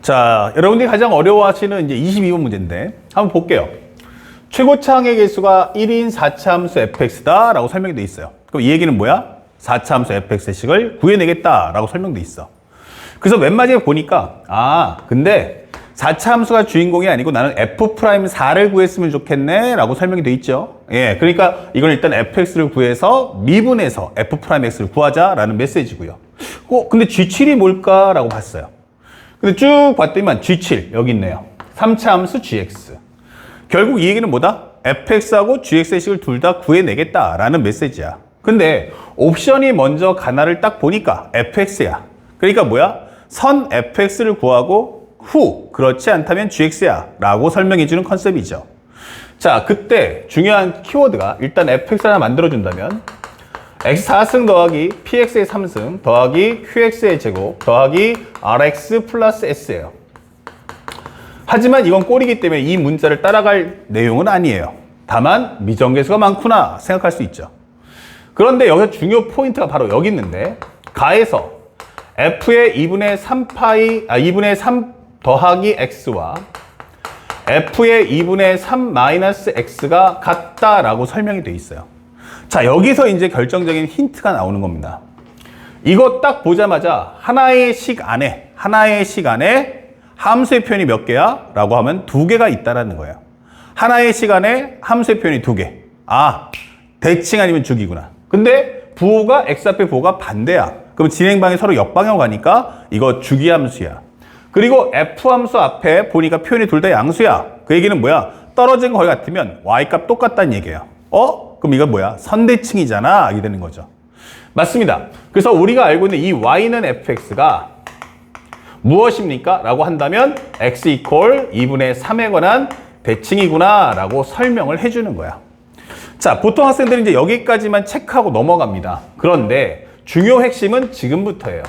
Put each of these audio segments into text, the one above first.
자, 여러분들이 가장 어려워하시는 이제 22번 문제인데 한번 볼게요. 최고차항의 개수가 1인 4차 함수 fx다 라고 설명이 돼 있어요. 그럼 이 얘기는 뭐야? 4차 함수 fx의 식을 구해내겠다 라고 설명돼 있어. 그래서 맨 마지막에 보니까 근데 4차 함수가 주인공이 아니고 나는 f'4를 구했으면 좋겠네 라고 설명이 돼 있죠. 예, 그러니까 이건 일단 fx를 구해서 미분해서 f'x를 구하자라는 메시지고요. 근데 g7이 뭘까 라고 봤어요. 근데 쭉 봤더니만 g7 여기 있네요. 3차 함수 gx. 결국 이 얘기는 뭐다? fx하고 gx의 식을 둘 다 구해내겠다라는 메시지야. 근데 옵션이 먼저 가나를 딱 보니까 fx야. 그러니까 뭐야? 선 fx를 구하고 후 그렇지 않다면 gx야 라고 설명해주는 컨셉이죠. 자, 그때 중요한 키워드가 일단 fx 하나 만들어준다면 x 4승 더하기 px의 3승 더하기 qx의 제곱 더하기 rx 플러스 s예요. 하지만 이건 꼴이기 때문에 이 문자를 따라갈 내용은 아니에요. 다만 미정계수가 많구나 생각할 수 있죠. 그런데 여기서 중요 포인트가 바로 여기 있는데 가에서 f의 2분의 3 더하기 x와 f의 2분의 3 마이너스 x가 같다라고 설명이 돼 있어요. 자, 여기서 이제 결정적인 힌트가 나오는 겁니다. 이거 딱 보자마자 하나의 식 안에 함수의 표현이 몇 개야? 라고 하면 2개가 있다라는 거예요. 하나의 식 안에 함수의 표현이 2개. 대칭 아니면 주기구나. 근데 부호가 x 앞에 부호가 반대야. 그럼 진행방이 서로 역방향으로 가니까 이거 주기함수야. 그리고 f 함수 앞에 보니까 표현이 둘 다 양수야. 그 얘기는 뭐야? 떨어진 거 거의 같으면 y값 똑같다는 얘기예요. 그럼 이건 뭐야? 선대칭이잖아. 이게 되는 거죠. 맞습니다. 그래서 우리가 알고 있는 이 y는 fx가 무엇입니까? 라고 한다면 x 이퀄 2분의 3에 관한 대칭이구나 라고 설명을 해주는 거야. 자, 보통 학생들은 이제 여기까지만 체크하고 넘어갑니다. 그런데 중요 핵심은 지금부터예요.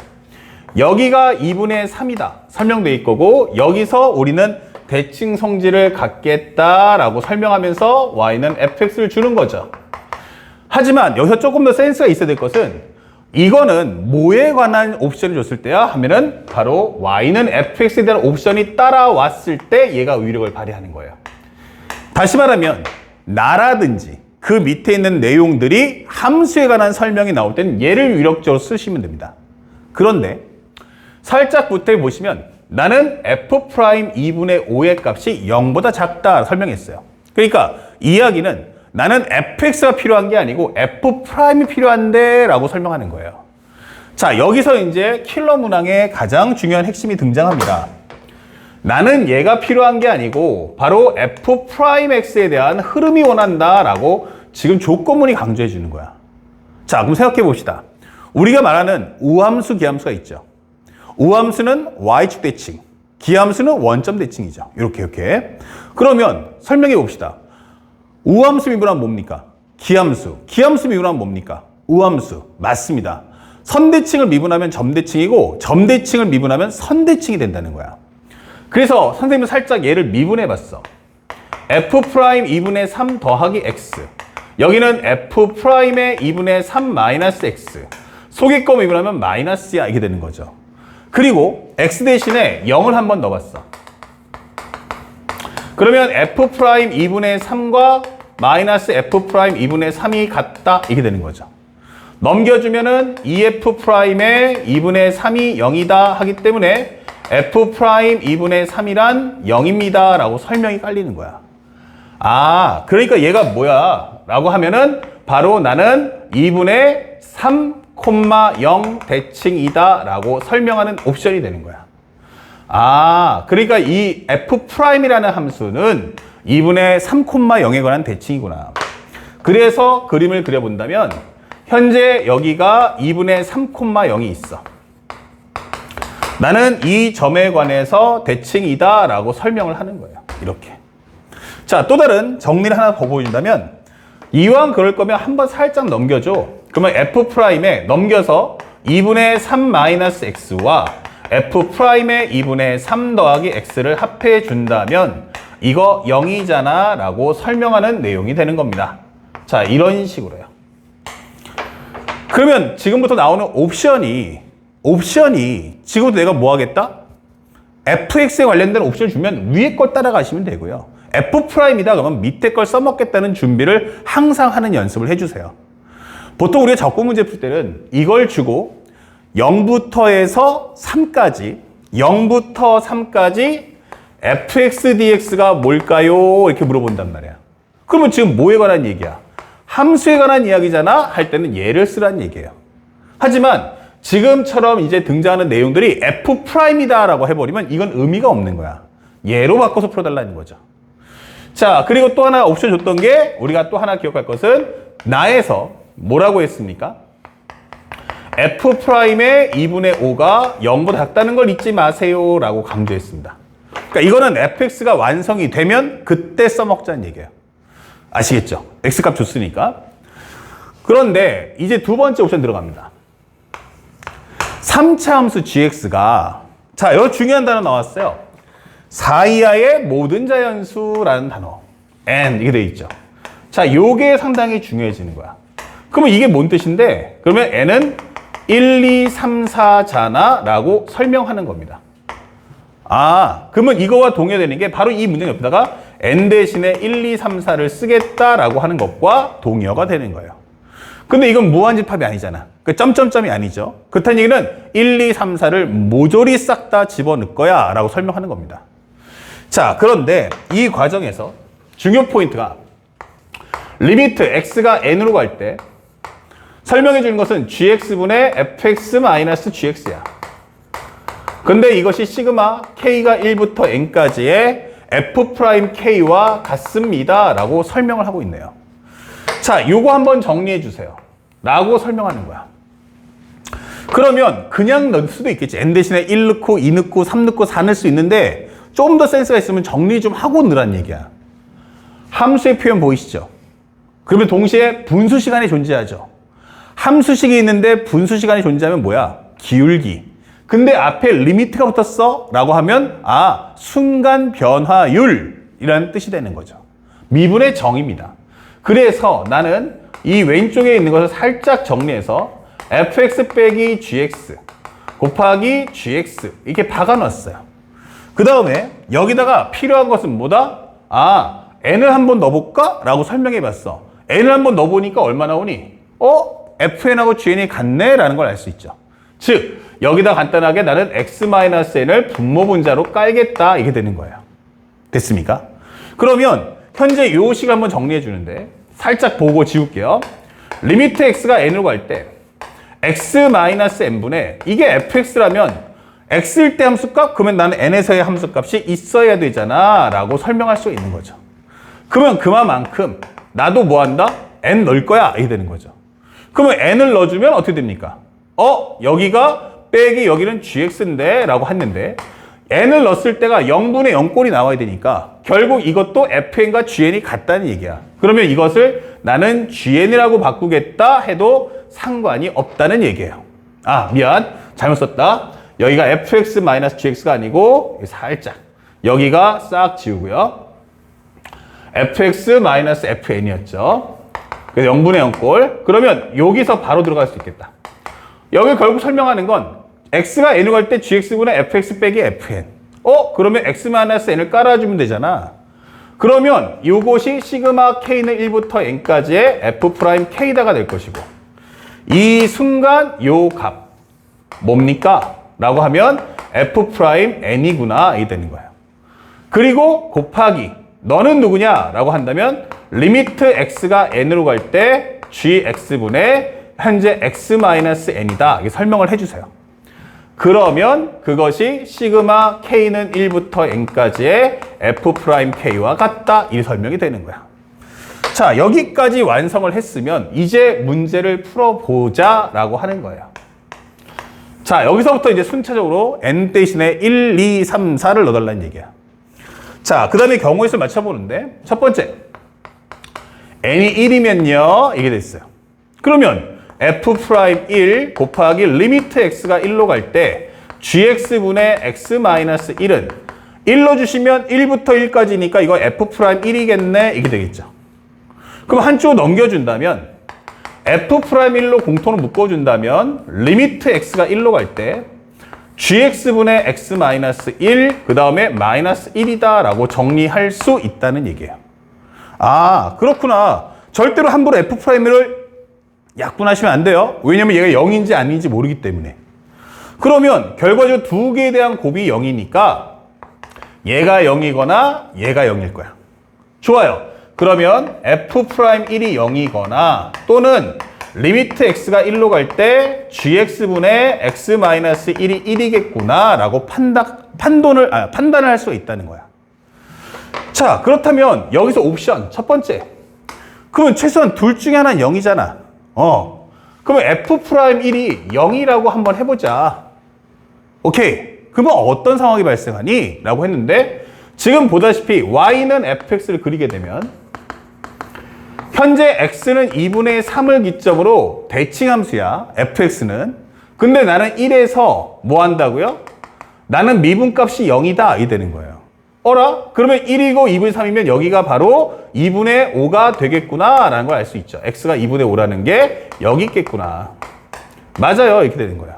여기가 2분의 3이다 설명돼 있고 여기서 우리는 대칭 성질을 갖겠다라고 설명하면서 y는 fx를 주는 거죠. 하지만 여기서 조금 더 센스가 있어야 될 것은 이거는 뭐에 관한 옵션을 줬을 때야 하면은 바로 y는 fx에 대한 옵션이 따라왔을 때 얘가 위력을 발휘하는 거예요. 다시 말하면 나라든지 그 밑에 있는 내용들이 함수에 관한 설명이 나올 때는 얘를 위력적으로 쓰시면 됩니다. 그런데 살짝 붙어 보시면 나는 f' 2분의 5의 값이 0보다 작다 설명했어요. 그러니까 이야기는 나는 fx가 필요한 게 아니고 f'이 필요한데 라고 설명하는 거예요. 자, 여기서 이제 킬러 문항의 가장 중요한 핵심이 등장합니다. 나는 얘가 필요한 게 아니고 바로 f'x에 대한 흐름이 원한다 라고 지금 조건문이 강조해 주는 거야. 자, 그럼 생각해 봅시다. 우리가 말하는 우함수, 기함수가 있죠. 우함수는 y축 대칭, 기함수는 원점 대칭이죠. 이렇게. 그러면 설명해 봅시다. 우함수 미분하면 뭡니까? 기함수. 기함수 미분하면 뭡니까? 우함수. 맞습니다. 선대칭을 미분하면 점대칭이고 점대칭을 미분하면 선대칭이 된다는 거야. 그래서 선생님은 살짝 얘를 미분해 봤어. f' 2분의 3 더하기 x. 여기는 f'의 2분의 3 마이너스 x. 속의 거 미분하면 마이너스야 이게 되는 거죠. 그리고 x 대신에 0을 한번 넣어봤어. 그러면 f' 2분의 3과 마이너스 f' 2분의 3이 같다 이게 되는 거죠. 넘겨주면은 2f'의 2분의 3이 0이다 하기 때문에 f' 2분의 3이란 0입니다 라고 설명이 깔리는 거야. 그러니까 얘가 뭐야 라고 하면은 바로 나는 2분의 3,0 대칭이다 라고 설명하는 옵션이 되는 거야. 그러니까 이 f'이라는 함수는 2분의 3,0에 관한 대칭이구나. 그래서 그림을 그려본다면 현재 여기가 2분의 3,0이 있어. 나는 이 점에 관해서 대칭이다 라고 설명을 하는 거예요. 이렇게. 자, 또 다른 정리를 하나 더 보여준다면 이왕 그럴 거면 한번 살짝 넘겨줘. 그러면 f'에 넘겨서 2분의 3 마이너스 x와 f'의 2분의 3 더하기 x를 합해 준다면 이거 0이잖아 라고 설명하는 내용이 되는 겁니다. 자, 이런 식으로요. 그러면 지금부터 나오는 옵션이 지금부터 내가 뭐 하겠다? fx에 관련된 옵션을 주면 위에 걸 따라가시면 되고요. f'이다 그러면 밑에 걸 써먹겠다는 준비를 항상 하는 연습을 해주세요. 보통 우리가 적분 문제 풀 때는 이걸 주고 0부터 해서 3까지 0부터 3까지 fx dx가 뭘까요? 이렇게 물어본단 말이야. 그러면 지금 뭐에 관한 얘기야? 함수에 관한 이야기잖아? 할 때는 얘를 쓰라는 얘기예요. 하지만 지금처럼 이제 등장하는 내용들이 f'이다 라고 해버리면 이건 의미가 없는 거야. 얘로 바꿔서 풀어달라는 거죠. 자, 그리고 또 하나 옵션 줬던 게 우리가 또 하나 기억할 것은 나에서 뭐라고 했습니까? f'의 2분의 5가 0보다 작다는 걸 잊지 마세요 라고 강조했습니다. 그러니까 이거는 fx가 완성이 되면 그때 써먹자는 얘기예요. 아시겠죠? x값 줬으니까. 그런데 이제 두 번째 옵션 들어갑니다. 3차 함수 gx가 자, 여기 중요한 단어 나왔어요. 4 이하의 모든 자연수라는 단어 n 이게 돼 있죠. 자, 요게 상당히 중요해지는 거야. 그러면 이게 뭔 뜻인데? 그러면 n은 1, 2, 3, 4잖아 라고 설명하는 겁니다. 아, 그러면 이거와 동의되는 게 바로 이 문장 옆에다가 n 대신에 1, 2, 3, 4를 쓰겠다라고 하는 것과 동의어가 되는 거예요. 근데 이건 무한집합이 아니잖아. 그 점점점이 아니죠. 그렇다는 얘기는 1, 2, 3, 4를 모조리 싹 다 집어넣을 거야 라고 설명하는 겁니다. 자, 그런데 이 과정에서 중요 포인트가 리미트 x가 n으로 갈 때 설명해 주는 것은 gx분의 fx-gx야. 근데 이것이 시그마 k가 1부터 n까지의 f'k와 같습니다 라고 설명을 하고 있네요. 자, 요거 한번 정리해 주세요 라고 설명하는 거야. 그러면 그냥 넣을 수도 있겠지. n 대신에 1 넣고 2 넣고 3 넣고 4 넣을 수 있는데 좀 더 센스가 있으면 정리 좀 하고 넣으란 얘기야. 함수의 표현 보이시죠? 그러면 동시에 분수 시간이 존재하죠. 함수식이 있는데 분수 시간이 존재하면 뭐야? 기울기. 근데 앞에 리미트가 붙었어? 라고 하면 아, 순간 변화율이라는 뜻이 되는 거죠. 미분의 정입니다. 그래서 나는 이 왼쪽에 있는 것을 살짝 정리해서 fx 빼기 gx 곱하기 gx 이렇게 박아놨어요. 그 다음에 여기다가 필요한 것은 뭐다? 아, n을 한번 넣어볼까? 라고 설명해봤어. n을 한번 넣어보니까 얼마 나오니? fn하고 gn이 같네? 라는 걸 알 수 있죠. 즉, 여기다 간단하게 나는 x-n을 분모 분자로 깔겠다. 이게 되는 거예요. 됐습니까? 그러면 현재 요 식을 한번 정리해 주는데 살짝 보고 지울게요. 리미트 x가 n으로 갈 때 x-n분의 이게 fx라면 x일 때 함수값? 그러면 나는 n에서의 함수값이 있어야 되잖아 라고 설명할 수 있는 거죠. 그러면 그만큼 나도 뭐 한다? n 넣을 거야 이게 되는 거죠. 그러면 n을 넣어주면 어떻게 됩니까? 여기가 빼기 여기는 gx인데 라고 했는데 n을 넣었을 때가 0분의 0꼴이 나와야 되니까 결국 이것도 fn과 gn이 같다는 얘기야. 그러면 이것을 나는 gn이라고 바꾸겠다 해도 상관이 없다는 얘기예요. 아, 미안. 잘못 썼다. 여기가 fx-gx가 아니고 살짝 여기가 싹 지우고요. fx-fn이었죠. 그래서 0분의 0꼴. 그러면 여기서 바로 들어갈 수 있겠다. 여기 결국 설명하는 건 x가 n으로 갈 때 gx분의 fx 빼기 fn. 그러면 x-n을 깔아주면 되잖아. 그러면 이것이 시그마 k는 1부터 n까지의 f'k다가 될 것이고 이 순간 요 값 뭡니까? 라고 하면 f'n이구나 이 되는 거예요. 그리고 곱하기 너는 누구냐? 라고 한다면 리미트 x가 n으로 갈 때 gx분의 현재 x-n이다. 이렇게 설명을 해주세요. 그러면 그것이 시그마 k는 1부터 n까지의 f'k와 같다. 이 설명이 되는 거야. 자, 여기까지 완성을 했으면 이제 문제를 풀어보자 라고 하는 거예요. 자, 여기서부터 이제 순차적으로 n 대신에 1, 2, 3, 4를 넣어달라는 얘기야. 자, 그 다음에 경우의 수를 맞춰보는데 첫 번째 n이 1이면요 이게 됐어요. 그러면 f'1 곱하기 리미트 x가 1로 갈 때 gx분의 x-1은 1로 주시면 1부터 1까지니까 이거 f'1이겠네 이게 되겠죠. 그럼 한쪽 넘겨준다면 f'1로 공통으로 묶어준다면 리미트 x가 1로 갈 때 gx분의 x-1 그 다음에 마이너스 1이다 라고 정리할 수 있다는 얘기예요. 아 그렇구나. 절대로 함부로 f'을 약분하시면 안 돼요. 왜냐면 얘가 0인지 아닌지 모르기 때문에. 그러면 결과적으로 두 개에 대한 곱이 0이니까 얘가 0이거나 얘가 0일 거야. 좋아요. 그러면 f'1이 0이거나 또는 리미트 x가 1로 갈 때 gx분의 x-1이 1이겠구나 라고 판단을 할 수가 있다는 거야. 자 그렇다면 여기서 옵션 첫 번째. 그러면 최소한 둘 중에 하나는 0이잖아. 그러면 f'1이 0이라고 한번 해보자. 오케이. 그러면 어떤 상황이 발생하니? 라고 했는데 지금 보다시피 y는 fx를 그리게 되면 현재 x는 2분의 3을 기점으로 대칭함수야. fx는. 근데 나는 1에서 뭐 한다고요? 나는 미분값이 0이다. 이 되는 거예요. 어라? 그러면 1이고 2분의 3이면 여기가 바로 2분의 5가 되겠구나 라는 걸 알 수 있죠. x가 2분의 5라는 게 여기 있겠구나. 맞아요. 이렇게 되는 거예요.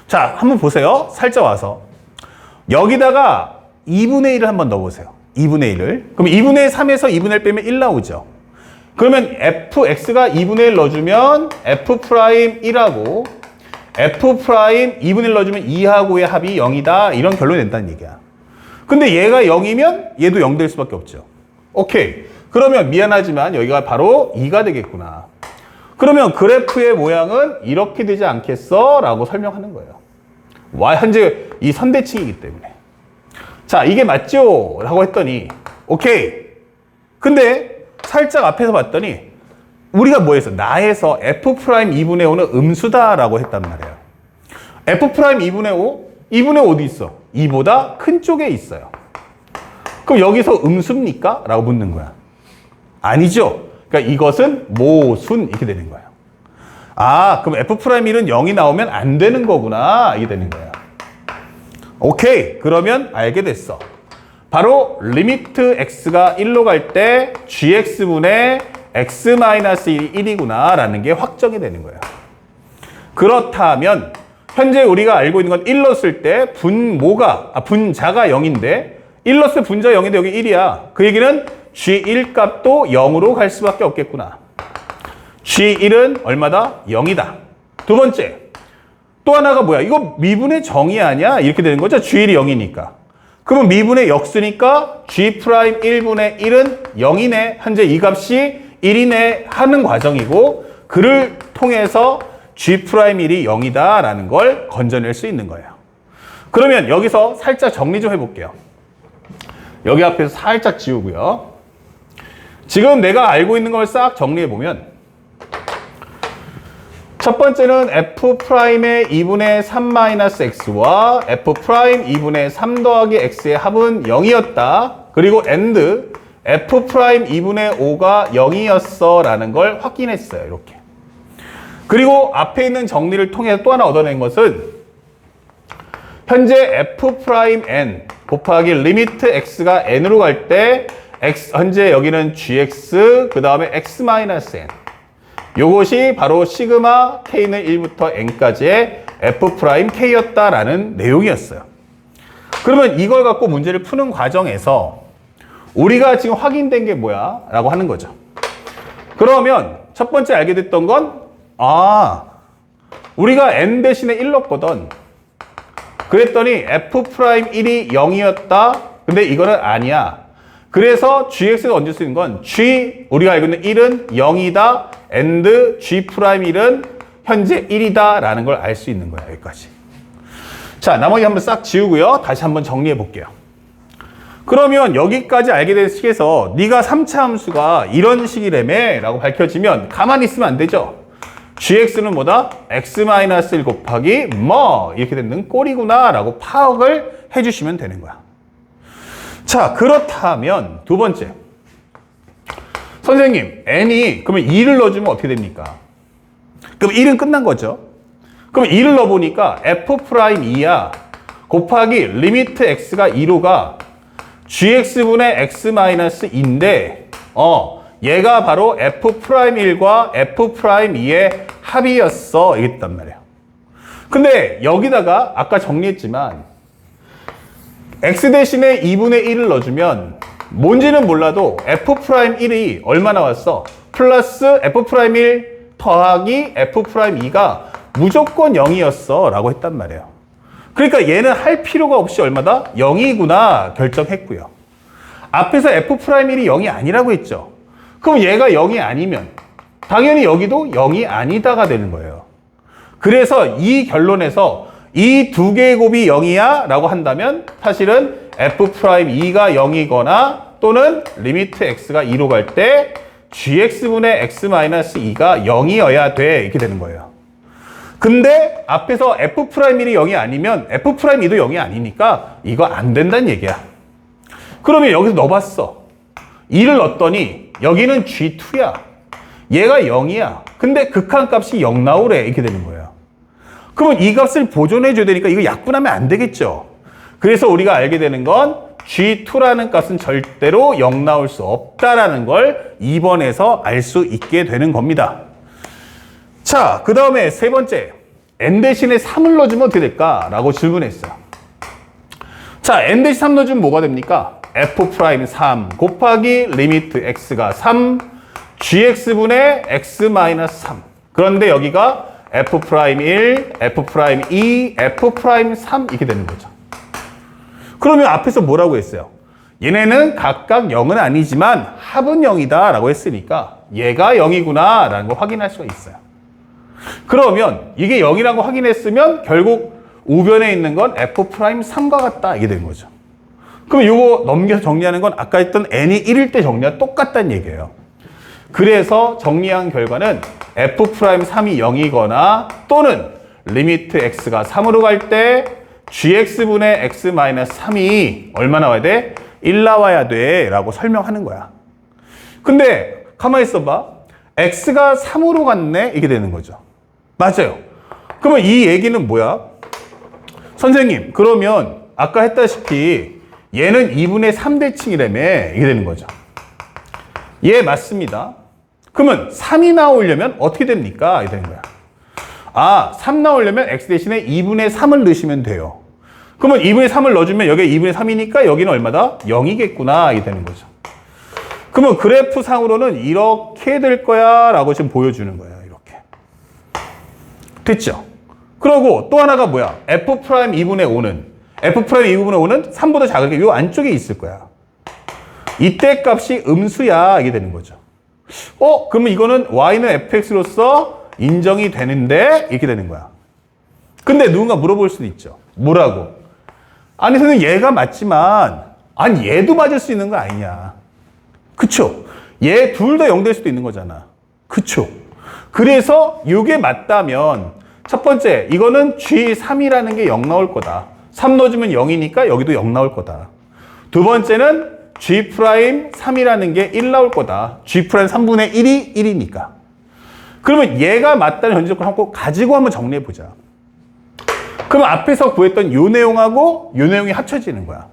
자, 한번 보세요. 살짝 와서. 여기다가 2분의 1을 한번 넣어보세요. 2분의 1을. 그럼 2분의 3에서 2분의 1 빼면 1 나오죠. 그러면 fx가 2분의 1 넣어주면 f'1하고 f'2분의 1 넣어주면 2하고의 합이 0이다. 이런 결론이 된다는 얘기야. 근데 얘가 0이면 얘도 0 될 수밖에 없죠. 오케이. 그러면 미안하지만 여기가 바로 2가 되겠구나. 그러면 그래프의 모양은 이렇게 되지 않겠어? 라고 설명하는 거예요. 현재 이 선대칭이기 때문에. 자, 이게 맞죠? 라고 했더니 오케이. 근데 살짝 앞에서 봤더니 우리가 뭐 했어? 나에서 f'2분의 5는 음수다라고 했단 말이에요. f'2분의 5? 2분의 5 어디 있어? 2보다 큰 쪽에 있어요. 그럼 여기서 음수입니까? 라고 묻는 거야. 아니죠. 그러니까 이것은 모순 이렇게 되는 거예요. 아, 그럼 f'1은 0이 나오면 안 되는 거구나. 이게 되는 거예요. 오케이. 그러면 알게 됐어. 바로 리미트 x가 1로 갈 때 gx분의 x-1이 1이구나 라는 게 확정이 되는 거예요. 그렇다면 현재 우리가 알고 있는 건 1 넣었을 때 분자가 0인데 1 넣었을 때 분자 0인데 여기 1이야. 그 얘기는 g1 값도 0으로 갈 수밖에 없겠구나. g1은 얼마다? 0이다. 두 번째. 또 하나가 뭐야? 이거 미분의 정의 아니야? 이렇게 되는 거죠. g1이 0이니까. 그러면 미분의 역수니까 g'1분의 1은 0이네. 현재 이 값이 1이네 하는 과정이고 그를 통해서 g'1이 0이다 라는 걸 건져낼 수 있는 거예요. 그러면 여기서 살짝 정리 좀 해볼게요. 여기 앞에서 살짝 지우고요. 지금 내가 알고 있는 걸 싹 정리해보면 첫 번째는 f'의 2분의 3-x와 f'2분의 3 더하기 x의 합은 0이었다. 그리고 and f'2분의 5가 0이었어 라는 걸 확인했어요. 이렇게. 그리고 앞에 있는 정리를 통해서 또 하나 얻어낸 것은 현재 f'n 곱하기 리미트 x가 n으로 갈 때 현재 여기는 gx 그 다음에 x-n 요것이 바로 시그마 k는 1부터 n까지의 f'k였다라는 내용이었어요. 그러면 이걸 갖고 문제를 푸는 과정에서 우리가 지금 확인된 게 뭐야? 라고 하는 거죠. 그러면 첫 번째 알게 됐던 건 우리가 n 대신에 1 넣었거든. 그랬더니 f'1이 0이었다. 근데 이거는 아니야. 그래서 gx가 얹을 수 있는 건 우리가 알고 있는 1은 0이다. and g'1은 현재 1이다. 라는 걸 알 수 있는 거야. 여기까지. 자, 나머지 한번 싹 지우고요. 다시 한번 정리해 볼게요. 그러면 여기까지 알게 된 식에서 네가 3차 함수가 이런 식이라며 라고 밝혀지면 가만히 있으면 안 되죠. gx는 뭐다? x-1 곱하기 이렇게 되는 꼴이구나 라고 파악을 해주시면 되는 거야. 자, 그렇다면 두 번째. 선생님, n이 그러면 2를 넣어주면 어떻게 됩니까? 그럼 1은 끝난 거죠. 그럼 2를 넣어보니까 f'2야 곱하기 리미트 x가 2로 가 gx분의 x-2인데 얘가 바로 f'1과 f'2의 합이었어. 이랬단 말이에요. 근데 여기다가 아까 정리했지만 x 대신에 2분의 1을 넣어주면 뭔지는 몰라도 f'1이 얼마 나왔어? 플러스 f'1 더하기 f'2가 무조건 0이었어 라고 했단 말이에요. 그러니까 얘는 할 필요가 없이 얼마다? 0이구나 결정했고요. 앞에서 f'1이 0이 아니라고 했죠. 그럼 얘가 0이 아니면 당연히 여기도 0이 아니다가 되는 거예요. 그래서 이 결론에서 이 두 개의 곱이 0이야 라고 한다면 사실은 f'2가 0이거나 또는 리미트 x가 2로 갈 때 gx분의 x-2가 0이어야 돼 이렇게 되는 거예요. 근데 앞에서 f'1이 0이 아니면 f'2도 0이 아니니까 이거 안 된다는 얘기야. 그러면 여기서 넣어봤어. 2를 넣었더니 여기는 g2야. 얘가 0이야. 근데 극한값이 0 나오래 이렇게 되는 거예요. 그러면 이 값을 보존해줘야 되니까 이거 약분하면 안 되겠죠. 그래서 우리가 알게 되는 건 G2라는 값은 절대로 0 나올 수 없다라는 걸 2번에서 알 수 있게 되는 겁니다. 자, 그 다음에 세 번째. n 대신에 3을 넣어주면 어떻게 될까? 라고 질문했어요. 자, n 대신 3 넣어주면 뭐가 됩니까? f'3 곱하기 리미트 x가 3 gx분의 x-3. 그런데 여기가 f'1, f'2, f'3 이렇게 되는 거죠. 그러면 앞에서 뭐라고 했어요? 얘네는 각각 0은 아니지만 합은 0이다 라고 했으니까 얘가 0이구나 라는 걸 확인할 수가 있어요. 그러면 이게 0이라고 확인했으면 결국 우변에 있는 건 f'3과 같다 이게 되는 거죠. 그럼 이거 넘겨서 정리하는 건 아까 했던 n이 1일 때 정리와 똑같다는 얘기예요. 그래서 정리한 결과는 f'3이 0이거나 또는 리미트 x가 3으로 갈 때 gx분의 x-3이 얼마 나와야 돼? 1 나와야 돼 라고 설명하는 거야. 근데 가만히 있어봐. x가 3으로 갔네? 이게 되는 거죠. 맞아요. 그러면 이 얘기는 뭐야? 선생님, 그러면 아까 했다시피 얘는 2분의 3대칭이라며 이게 되는 거죠. 예, 맞습니다. 그러면 3이 나오려면 어떻게 됩니까? 이게 되는 거야. 아, 3 나오려면 x 대신에 2분의 3을 넣으시면 돼요. 그러면 2분의 3을 넣어주면 여기에 2분의 3이니까 여기는 얼마다? 0이겠구나. 이게 되는 거죠. 그러면 그래프상으로는 이렇게 될 거야 라고 지금 보여주는 거예요. 이렇게. 됐죠? 그리고 또 하나가 뭐야? f' 2분의 5는 f' 2분의 5는 3보다 작은 게 이 안쪽에 있을 거야. 이때 값이 음수야. 이게 되는 거죠. 그러면 이거는 y는 fx로서 인정이 되는데 이렇게 되는 거야. 근데 누군가 물어볼 수도 있죠. 뭐라고? 아니 선생님 얘가 맞지만 아니 얘도 맞을 수 있는 거 아니냐. 그쵸? 얘 둘 다 0 될 수도 있는 거잖아. 그쵸? 그래서 이게 맞다면 첫 번째 이거는 G3이라는 게 0 나올 거다. 3 넣어주면 0이니까 여기도 0 나올 거다. 두 번째는 G'3이라는 게 1 나올 거다. G'3분의 1이 1이니까. 그러면 얘가 맞다는 현실적으로 한번 가지고 한번 정리해 보자. 그럼 앞에서 구했던 요 내용하고 요 내용이 합쳐지는 거야.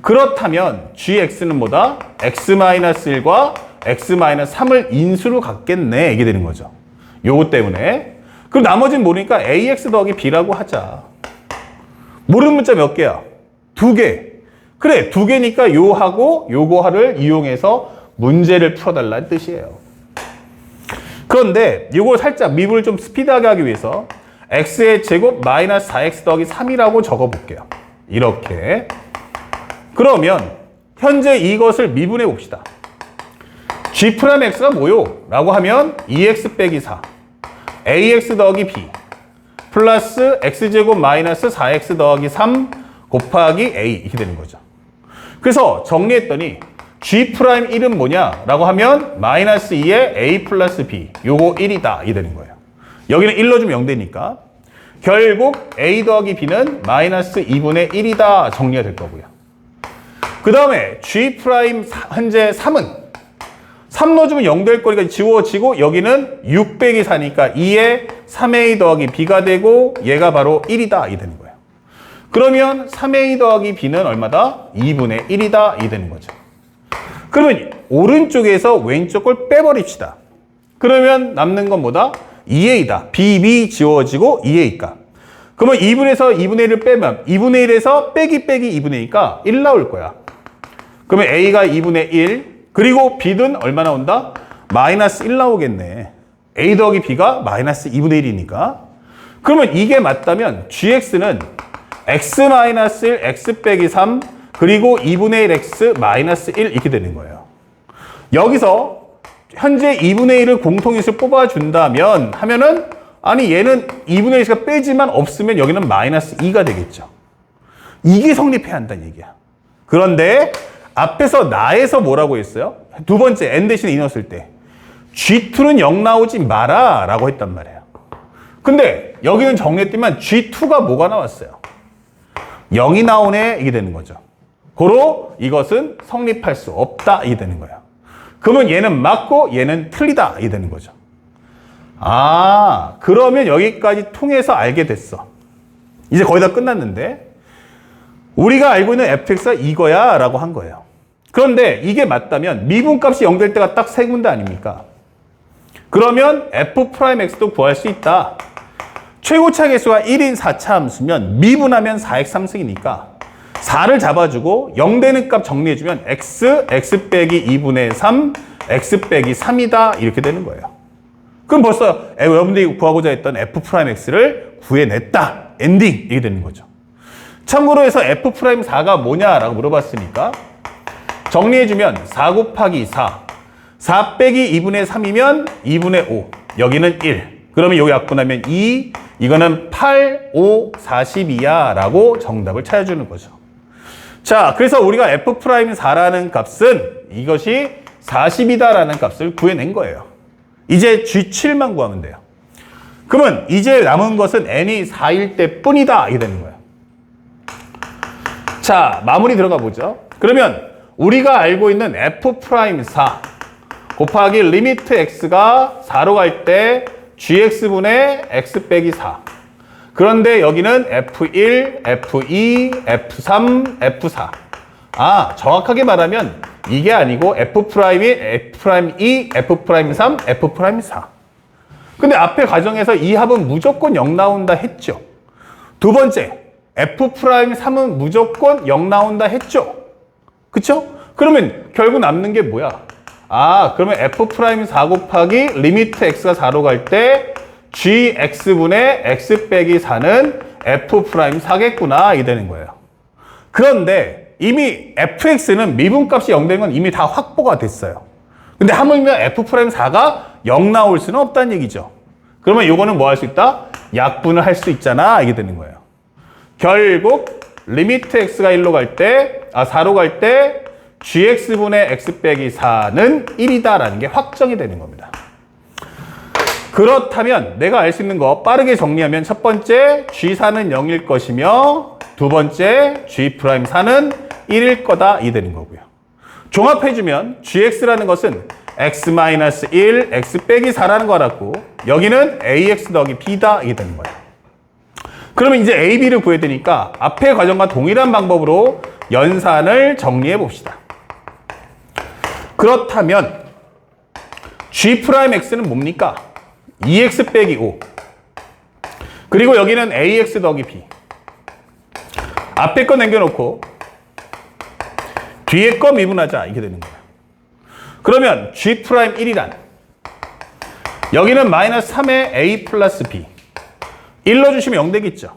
그렇다면 gx는 뭐다? x-1과 x-3을 인수로 갖겠네. 이게 되는 거죠. 요거 때문에. 그럼 나머지는 모르니까 ax 더하기 b라고 하자. 모르는 문자 몇 개야? 2개. 그래, 2개니까 요하고 요거를 이용해서 문제를 풀어달라는 뜻이에요. 그런데 이걸 살짝 미분을 좀 스피드하게 하기 위해서 x의 제곱 마이너스 4x 더하기 3이라고 적어볼게요. 이렇게. 그러면 현재 이것을 미분해 봅시다. g'x가 뭐요? 라고 하면 2x 빼기 4 ax 더하기 b 플러스 x제곱 마이너스 4x 더하기 3 곱하기 a 이렇게 되는 거죠. 그래서 정리했더니 g'1은 뭐냐? 라고 하면 마이너스 2에 a 플러스 b 요거 1이다 이게 되는 거예요. 여기는 1 넣어주면 0 되니까 결국 a 더하기 b는 마이너스 2분의 1이다 정리가 될 거고요. 그 다음에 g' 현재 3은 3 넣어주면 0 될 거니까 지워지고 여기는 6 빼기 4니까 2에 3a 더하기 b가 되고 얘가 바로 1이다 이게 되는 거예요. 그러면 3a 더하기 b는 얼마다? 2분의 1이다 이게 되는 거죠. 그러면 오른쪽에서 왼쪽 걸 빼버립시다. 그러면 남는 건 뭐다? 2a다. b 지워지고 2a 값. 그러면 2분에서 2분의 1을 빼면 2분의 1에서 빼기 2분의 2니까 1 나올 거야. 그러면 A가 2분의 1, 그리고 B는 얼마 나온다? 마이너스 1 나오겠네. A 더하기 B가 마이너스 2분의 1이니까. 그러면 이게 맞다면 GX는 X 마이너스 1, X 빼기 3, 그리고 2분의 1 X 마이너스 1 이렇게 되는 거예요. 여기서 현재 2분의 1을 공통인수를 뽑아준다면 하면은 아니 얘는 2분의 1가 빼지만 없으면 여기는 마이너스 2가 되겠죠. 이게 성립해야 한다는 얘기야. 그런데 앞에서 나에서 뭐라고 했어요? 두 번째 n 대신에 2 넣었을 때 G2는 0 나오지 마라 라고 했단 말이에요. 근데 여기는 정리했지만 G2가 뭐가 나왔어요? 0이 나오네 이게 되는 거죠. 고로 이것은 성립할 수 없다 이게 되는 거예요. 그러면 얘는 맞고 얘는 틀리다 이게 되는 거죠. 아, 그러면 여기까지 통해서 알게 됐어. 이제 거의 다 끝났는데 우리가 알고 있는 fx가 이거야 라고 한 거예요. 그런데 이게 맞다면 미분값이 0 될 때가 딱 세 군데 아닙니까? 그러면 f'x도 구할 수 있다. 최고차 계수가 1인 4차 함수면 미분하면 4x 3승이니까 4를 잡아주고 0 되는 값 정리해주면 x 빼기 2분의 3, x 빼기 3이다 이렇게 되는 거예요. 그럼 벌써 여러분들이 구하고자 했던 f'x를 구해냈다. 엔딩 이게 되는 거죠. 참고로 해서 f'4가 뭐냐라고 물어봤으니까 정리해주면 4 곱하기 4, 4 빼기 2분의 3이면 2분의 5, 여기는 1. 그러면 여기 약분하면 2, 이거는 8, 5, 42야 라고 정답을 찾아주는 거죠. 자, 그래서 우리가 f'4라는 값은 이것이 40이다 라는 값을 구해낸 거예요. 이제 G7만 구하면 돼요. 그러면 이제 남은 것은 n이 4일 때 뿐이다 이게 되는 거예요. 자, 마무리 들어가 보죠. 그러면 우리가 알고 있는 f'4 곱하기 리미트 x가 4로 갈 때 gx분의 x 빼기 4. 그런데 여기는 f1, f2, f3, f4. 아, 정확하게 말하면 이게 아니고 f'1, f'2, f'3, f'4. 근데 앞에 과정에서 이 합은 무조건 0 나온다 했죠. 두 번째, f'3은 무조건 0 나온다 했죠. 그쵸? 그러면 결국 남는 게 뭐야? 아, 그러면 f'4 곱하기 리미트 x가 4로 갈 때 gx분의 x 빼기 4는 f'4겠구나 이게 되는 거예요. 그런데 이미 fx는 미분값이 0 되는 건 이미 다 확보가 됐어요. 근데 하물며 f'4가 0 나올 수는 없다는 얘기죠. 그러면 이거는 뭐 할 수 있다? 약분을 할 수 있잖아 이게 되는 거예요. 결국 리미트 x가 1로 갈 때, 4로 갈 때 gx분의 x 빼기 4는 1이다라는 게 확정이 되는 겁니다. 그렇다면 내가 알 수 있는 거 빠르게 정리하면 첫 번째 g4는 0일 것이며 두 번째 g'4는 1일 거다 이 되는 거고요. 종합해주면 gx라는 것은 x-1, x 빼기 4라는 거 알았고 여기는 ax 더하기 b다 이게 되는 거예요. 그러면 이제 a, b를 구해야 되니까 앞의 과정과 동일한 방법으로 연산을 정리해 봅시다. 그렇다면 g'x는 뭡니까? 2x 빼기 5 그리고 여기는 ax 더하기 b 앞에 거 남겨놓고 뒤에 거 미분하자 이렇게 되는 거예요. 그러면 g'1이란 여기는 마이너스 3의 a 플러스 b 1 넣어주시면 0 되겠죠.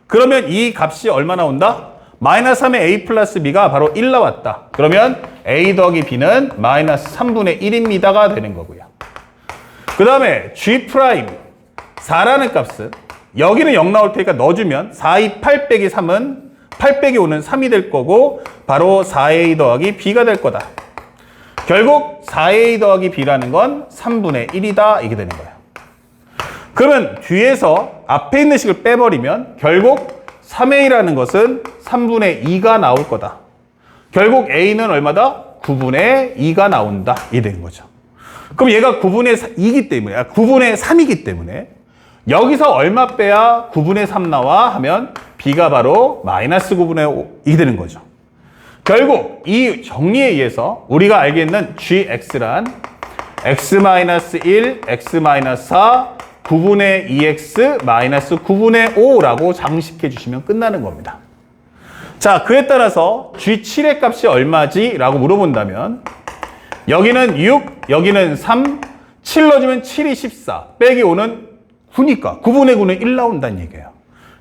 그러면 이 값이 얼마 나온다? 마이너스 3의 a 플러스 b가 바로 1 나왔다. 그러면 a 더하기 b는 마이너스 3분의 1입니다가 되는 거고요. 그 다음에 g'4라는 값은 여기는 0 나올 테니까 넣어주면 4, 2, 8 빼기 3은 8 빼기 5는 3이 될 거고 바로 4a 더하기 b가 될 거다. 결국 4a 더하기 b라는 건 3분의 1이다 이게 되는 거예요. 그러면 뒤에서 앞에 있는 식을 빼버리면 결국 3a라는 것은 3분의 2가 나올 거다. 결국 a는 얼마다? 9분의 2가 나온다 이게 되는 거죠. 그럼 얘가 9분의 2이기 때문에 9분의 3이기 때문에 여기서 얼마 빼야 9분의 3 나와 하면 b가 바로 마이너스 9분의 5 이게 되는 거죠. 결국 이 정리에 의해서 우리가 알게 있는 gx란 x-1, x-4 9분의 2x 마이너스 9분의 5라고 장식해 주시면 끝나는 겁니다. 자, 그에 따라서 G7의 값이 얼마지? 라고 물어본다면 여기는 6, 여기는 3, 7 넣어주면 7이 14, 빼기 5는 9니까 9분의 9는 1 나온다는 얘기예요.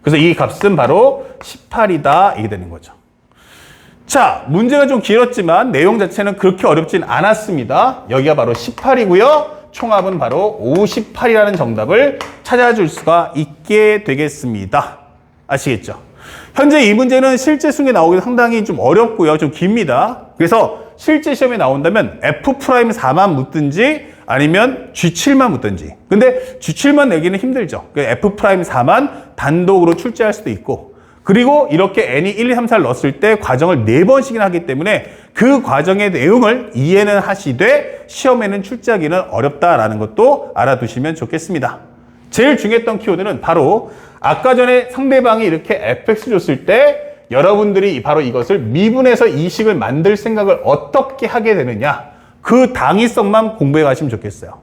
그래서 이 값은 바로 18이다 이게 되는 거죠. 자, 문제가 좀 길었지만 내용 자체는 그렇게 어렵진 않았습니다. 여기가 바로 18이고요. 총합은 바로 58이라는 정답을 찾아줄 수가 있게 되겠습니다. 아시겠죠? 현재 이 문제는 실제 수능에 나오기 상당히 좀 어렵고요. 좀 깁니다. 그래서 실제 시험에 나온다면 F'4만 묻든지 아니면 G7만 묻든지. 근데 G7만 내기는 힘들죠. F'4만 단독으로 출제할 수도 있고, 그리고 이렇게 N이 1, 2, 3, 4를 넣었을 때 과정을 4번씩이나 하기 때문에 그 과정의 내용을 이해는 하시되 시험에는 출제하기는 어렵다라는 것도 알아두시면 좋겠습니다. 제일 중요했던 키워드는 바로 아까 전에 상대방이 이렇게 fx 줬을 때 여러분들이 바로 이것을 미분해서 이식을 만들 생각을 어떻게 하게 되느냐, 그 당위성만 공부해 가시면 좋겠어요.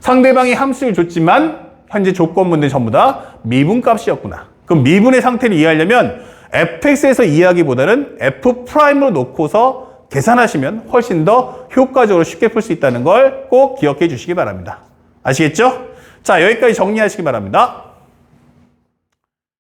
상대방이 함수를 줬지만 현재 조건문들 전부 다 미분값이었구나. 그럼 미분의 상태를 이해하려면 fx에서 이해하기보다는 f'으로 놓고서 계산하시면 훨씬 더 효과적으로 쉽게 풀 수 있다는 걸 꼭 기억해 주시기 바랍니다. 아시겠죠? 자, 여기까지 정리하시기 바랍니다.